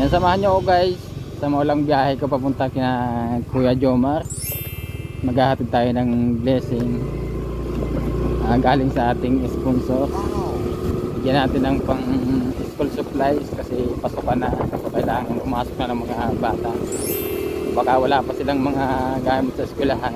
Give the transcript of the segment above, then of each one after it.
Yan, samahan nyo ako guys sa maulang biyahe ko papunta kina Kuya Jomar. Maghahatid tayo ng blessing galing sa ating sponsor. Bigyan natin ng pang school supplies kasi pasukan na, so kailangan pumasok na ng mga bata. Baka wala pa silang mga gamit sa eskwelahan.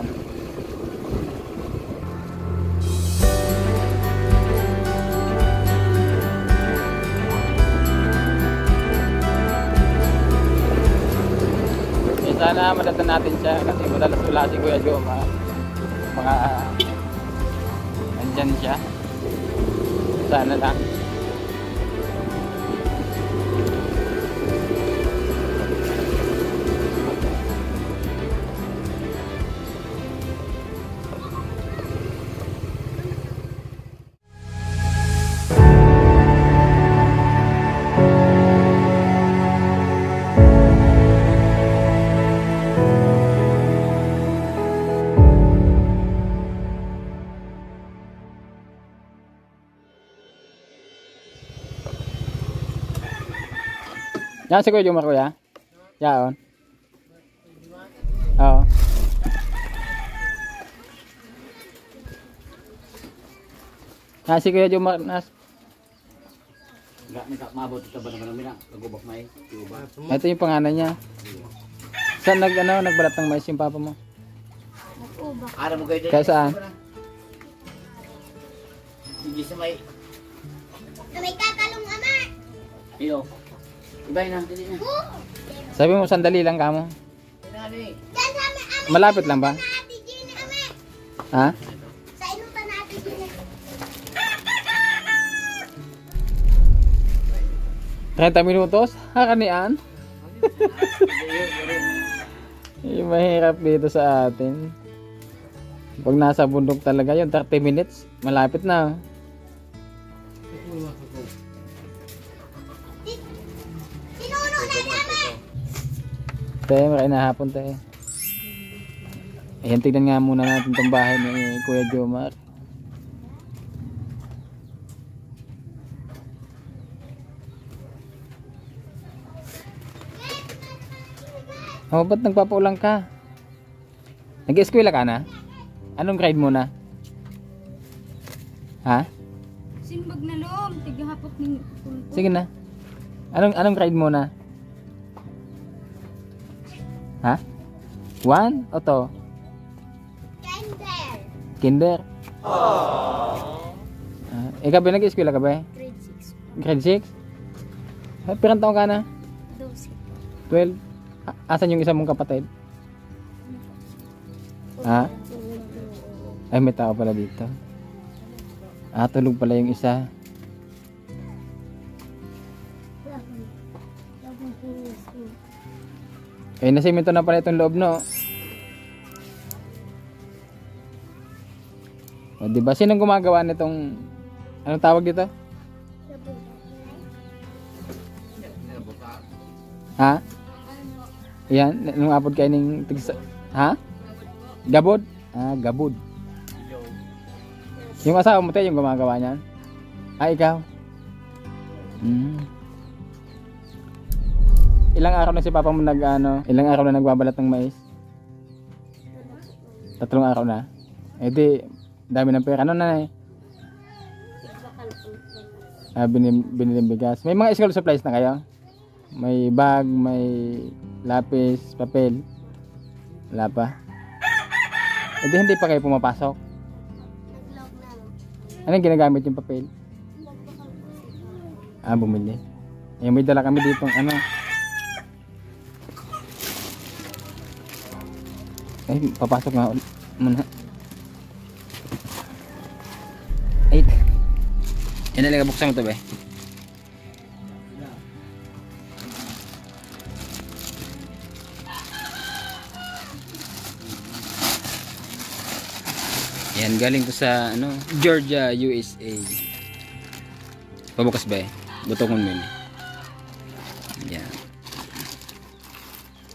Sana madatan natin siya kasi madalas wala si Kuya Jomar. Mga andyan siya. Sana lang. Yan si Kuya Jomar, kuya. Yan. Oo. Yan si Kuya Jomar. Mabot ito ba naman namin nagubak mais? Ito yung pangalan niya. Saan nagbalat ng mais yung papa mo? Nag-ubak. Ara mo kayo din. Kaya saan? Hindi sa may... May kakalong ama. Iyo. Ibay na, dili na. Sabi mo sandali lang kamo. Pinali. Diyan sa amin, ama. Malapit lang ba? Na Ate Gina, ama. Ha? Sa inutan na Ate Gina. 30 minutos? Hakanian? Yung mahirap dito sa atin. Pag nasa bundok talaga yun, 30 minutes, malapit na. Sinuno na ni ama. Tayo, makain na hapon tayo. Ayan, tignan nga muna natin itong bahay ni Kuya Jomar. Oh, ba't nagpapaulang ka? Nag-eskwela ka na? Anong grade mo na? Ha? Simbag na loob, tigahapot ng pulpo. Sige na. Anong grade mo na? Ha? 1 o to? Kinder. Kinder? Ikaw ba nag-eskwela ka ba? Grade 6. Grade 6? Pirang taong ka na? 12. 12? Asan yung isa mong kapatid? Ha? Ay, may tao pala dito. Tulog pala yung isa. Nasimento na pala itong loob, no? O, diba? Sinong gumagawa nitong... Anong tawag dito? Ha? Yan, nung apod kayo ng tigsa... Ha? Gabod? Gabod. Yung asawa mo tayo yung gumagawa niyan? Ikaw? Ilang araw na si papa mo ilang araw na nagbabalat ng mais? 3 araw na? Di, dami ng pera. Ano na biniling bigas. May mga school supplies na kayo? May bag, may lapis, papel. Wala pa. Hindi pa kayo pumapasok. Nag-lock na. Anong ginagamit yung papel? Bumili. May dala kami dito papasok nga muna. Yan na lang, buksan mo ito ba? Yan, galing ko sa Georgia, USA. Pabukas ba Butokon mo yun. Yan.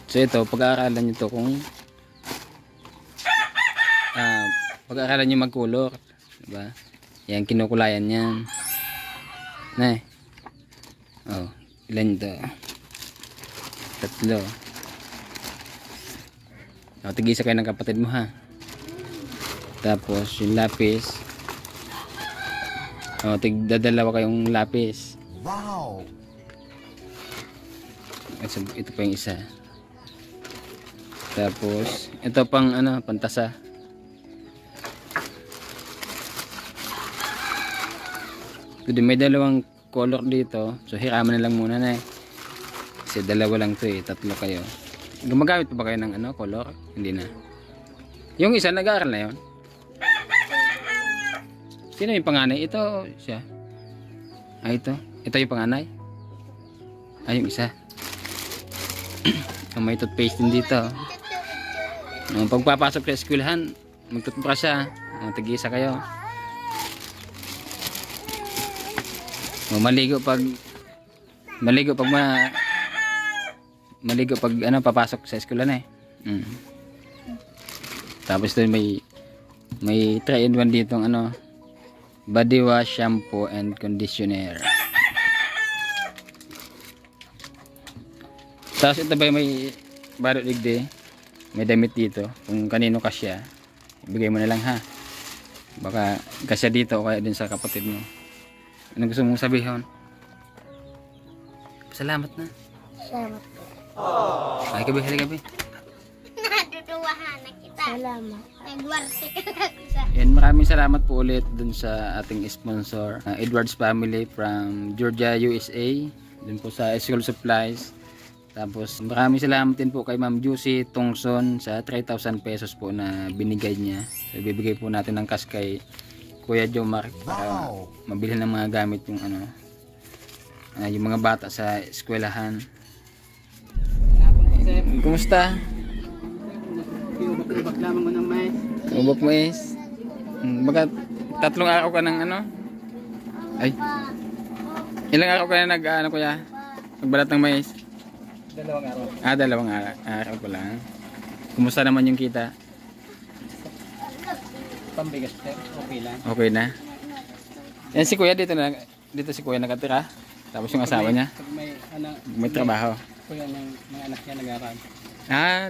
So ito, pag-aaralan nyo to kung pag-aaralan nyo mag-color, diba? Yan, kinukulayan yan. Ilan ito? Tatlo. O, tig-isa kayo ng kapatid mo ha. Tapos yung lapis. O, tig-dadalawa kayong lapis. Wow! Ito pa yung isa. Tapos ito pang ano, pantasa. Ito may dalawang color dito. So hiraman na lang muna na eh. Kasi dalawa lang to eh, tatlo kayo. Gumagamit pa ba kayo ng ano, color? Hindi na. Yung isa nag-aaral na yon. Sino yung panganay? Ito siya. Ito. Ito yung panganay. Yung isa. May toothpaste din dito. Pagpapasok sa eskwelahan, mag-toothbrush siya. Tig-isa kayo. Maligo pag ano, papasok sa eskwelahan eh. Tapos doon may 3-in-1 ditong ano, body wash, shampoo and conditioner. Tapos ito ba may barot digdi, may damit dito, kung kanino kasya ibigay mo na lang ha, baka kasya dito o kaya din sa kapatid mo. Anong gusto mong sabihin? Salamat na. Salamat. Ay gabi, gabi. Natutuwahan na kita. Salamat. Nagwarte ka na sa... Yan, maraming salamat po ulit dun sa ating sponsor, Edwards Family from Georgia, USA. Dun po sa school supplies. Tapos maraming salamat din po kay Ma'am Juicy Tungson sa 3,000 pesos po na binigay niya. So ibibigay po natin ng cash kay Kuya Jomar para mabili ng mga gamit yung ano, yung mga bata sa eskwelahan. Kumusta? Ubak lamang mo ng mais. Ubok mo is? Baga 3 araw ka ng ano? Ay. Ilang araw ka na nag-ano kuya? Nagbalat ng mais? 2 araw. 2 araw ko lang. Kumusta naman yung kita? Pambigas sir, okay lang. Okay na. Yan si kuya dito si kuya nakatira. Tapos yung asawa niya Pag may trabaho. Kuya ng mga anak niya nag-aaral.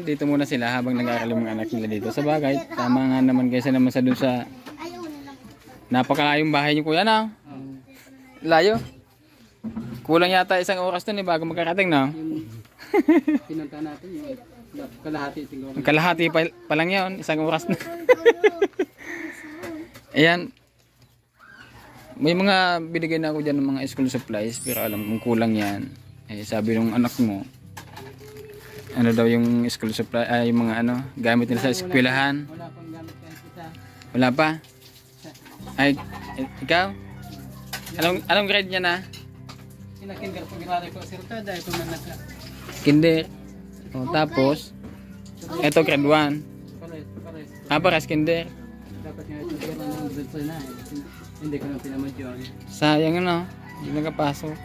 Dito muna sila habang nag-aaral yung mga anak nila dito. Sa bagay, tama nga naman kaysa naman sa dun sa napakalayong bahay niyo kuya na. Layo. Kulang yata 1 oras dun eh bago magkarating na. Pinunta natin yung kalahati siguro. Kalahati pa lang yun, 1 oras na. Ayan. May mga binigay na ako dyan ng mga school supplies pero alam kong kulang yan. Sabi ng anak mo, ano daw yung school supply, yung mga ano, gamit nila sa eskwelahan. Wala pang gamit kahit isa. Wala pa? Ay, ikaw? Anong grade niya na? Kinakinder po grade ko sir ta dahil kung nagka. Kinder. Tapos, ito grade 1. Pares. Pares kinder. Dapat nga ito sir ng grade na eh. Hindi ko na pinamad yun. Sayang ano, hindi nakapasok.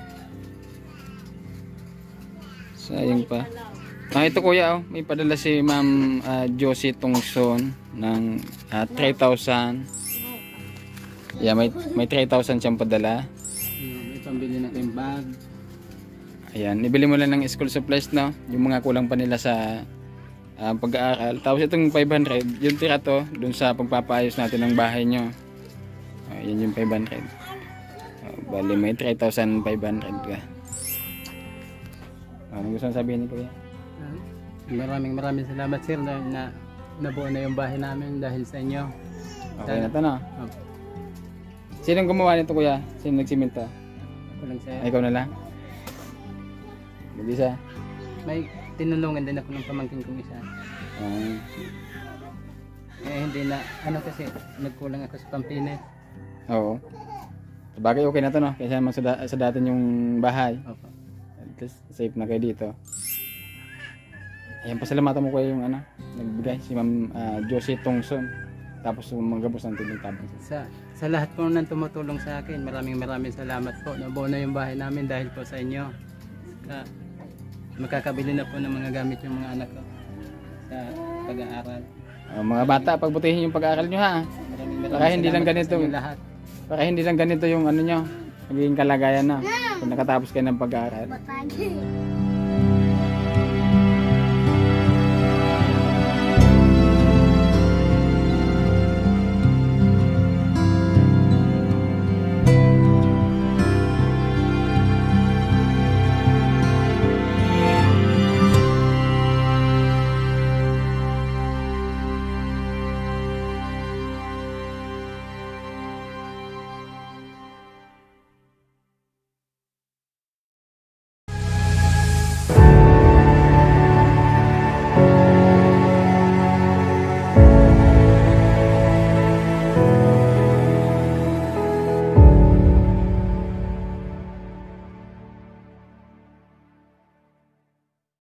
Sayang pa. Ito kuya, may padala si Ma'am Josie Tungson ng 3,000. Yeah, may 3,000 siyang padala. May pambili na kayong bag. Ayan, ibili mo lang ng school supplies no, yung mga kulang pa nila sa pag-aaral. Tapos itong 500, yung tira to dun sa pagpapaayos natin ng bahay nyo. Yan yung 500. Bali may 3,500 ka. Anong gusto sabihin ni kuya? Maraming salamat sir na nabuo na yung bahay namin dahil sa inyo. Okay na to no? Sinong gumawa nito kuya? Sino nagsiminto? Ako lang sir. Ikaw na lang? Mag-isa? May tinulungan din ako ng pamangkin kong isa. Hindi na, ano kasi, nagkulang ako sa Pampinas. Oo. Sabagay okay na to no? Kaysa naman sa dati yung bahay. Opo. At least safe na kayo dito. Ayan, pasalamatan mo kuya yung ano, nagbigay si Ma'am Josie Tungson. Tapos magabos ng tubig tabang. Sa lahat po nang tumutulong sa akin, maraming salamat po. Nabuo na yung bahay namin dahil po sa inyo. Makakabili na po ng mga gamit yung mga anak ko sa pag-aaral. Mga bata, pagbutihin yung pag-aaral nyo ha. Para hindi lang ganito. Lahat. Para hindi lang ganito yung ano nyo, magiging kalagayan na. Kung nakatapos kayo ng pag-aaral. Batagi.